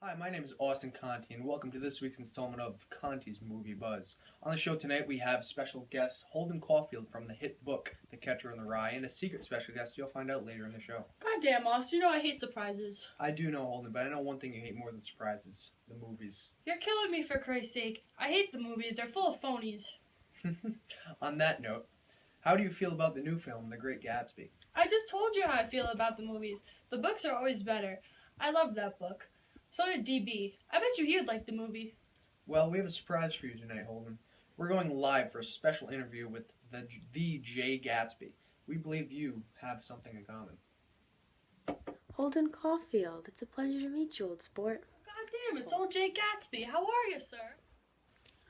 Hi, my name is Austin Conti, and welcome to this week's installment of Conti's Movie Buzz. On the show tonight, we have special guest Holden Caulfield from the hit book The Catcher in the Rye, and a secret special guest you'll find out later in the show. God damn, Austin, you know I hate surprises. I do know, Holden, but I know one thing you hate more than surprises: the movies. You're killing me, for Christ's sake. I hate the movies. They're full of phonies. On that note, how do you feel about the new film, The Great Gatsby? I just told you how I feel about the movies. The books are always better. I loved that book. So did DB. I bet you he would like the movie. Well, we have a surprise for you tonight, Holden. We're going live for a special interview with the J. Gatsby. We believe you have something in common. Holden Caulfield, it's a pleasure to meet you, old sport. God damn, it's old Jay Gatsby. How are you, sir?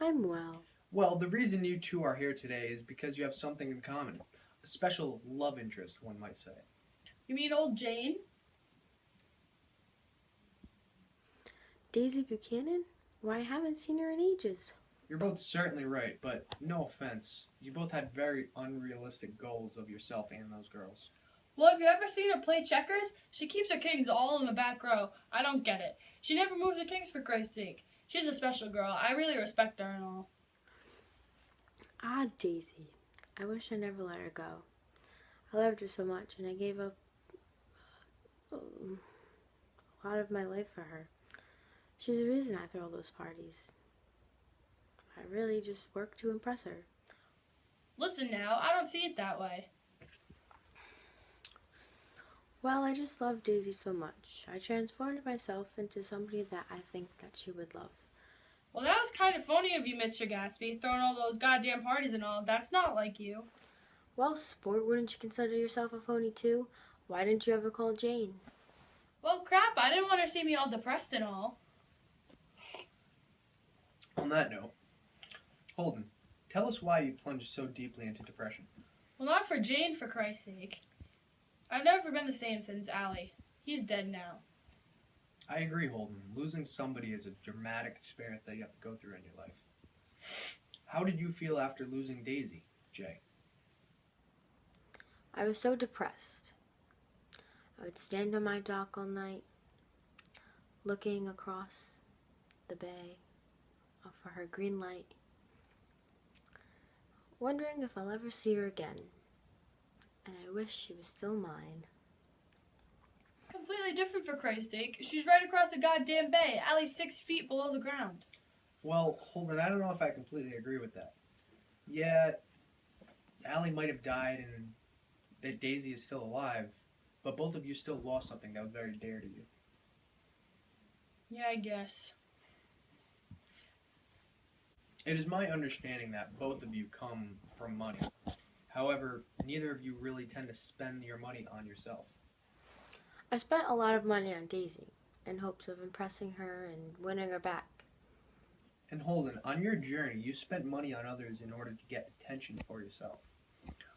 I'm well. Well, the reason you two are here today is because you have something in common. A special love interest, one might say. You mean old Jane? Daisy Buchanan? Why, I haven't seen her in ages. You're both certainly right, but no offense. You both had very unrealistic goals of yourself and those girls. Well, have you ever seen her play checkers? She keeps her kings all in the back row. I don't get it. She never moves her kings, for Christ's sake. She's a special girl. I really respect her and all. Ah, Daisy. I wish I never let her go. I loved her so much, and I gave up a lot of my life for her. She's the reason I throw those parties. I really just work to impress her. Listen now, I don't see it that way. Well, I just love Daisy so much. I transformed myself into somebody that I think that she would love. Well, that was kind of phony of you, Mr. Gatsby, throwing all those goddamn parties and all. That's not like you. Well, sport, wouldn't you consider yourself a phony too? Why didn't you ever call Jane? Well, crap, I didn't want her to see me all depressed and all. On that note, Holden, tell us why you plunged so deeply into depression. Well, not for Jane, for Christ's sake. I've never been the same since Allie. He's dead now. I agree, Holden. Losing somebody is a dramatic experience that you have to go through in your life. How did you feel after losing Daisy, Jay? I was so depressed. I would stand on my dock all night, looking across the bay for her green light, wondering if I'll ever see her again. And I wish she was still mine. Completely different, for Christ's sake. She's right across the goddamn bay. Allie's 6 feet below the ground. Well, Holden, I don't know if I completely agree with that. Yeah, Allie might have died and that Daisy is still alive, but both of you still lost something that was very dear to you. Yeah, I guess. It is my understanding that both of you come from money. However, neither of you really tend to spend your money on yourself. I spent a lot of money on Daisy in hopes of impressing her and winning her back. And Holden, on your journey, you spent money on others in order to get attention for yourself.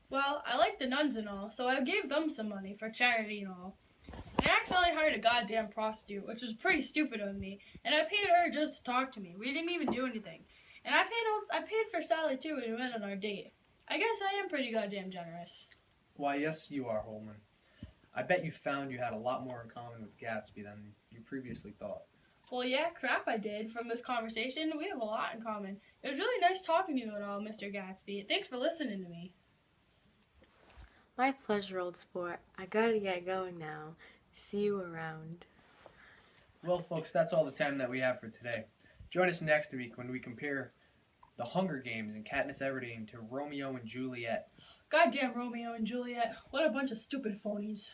Well, I like the nuns and all, so I gave them some money for charity and all. And I accidentally hired a goddamn prostitute, which was pretty stupid of me, and I paid her just to talk to me. We didn't even do anything. And I paid for Sally too when we went on our date. I guess I am pretty goddamn generous. Why, yes, you are, Holden. I bet you found you had a lot more in common with Gatsby than you previously thought. Well, yeah, crap, I did. From this conversation, we have a lot in common. It was really nice talking to you and all, Mr. Gatsby. Thanks for listening to me. My pleasure, old sport. I gotta get going now. See you around. Well, folks, that's all the time that we have for today. Join us next week when we compare The Hunger Games and Katniss Everdeen to Romeo and Juliet. Goddamn Romeo and Juliet. What a bunch of stupid phonies.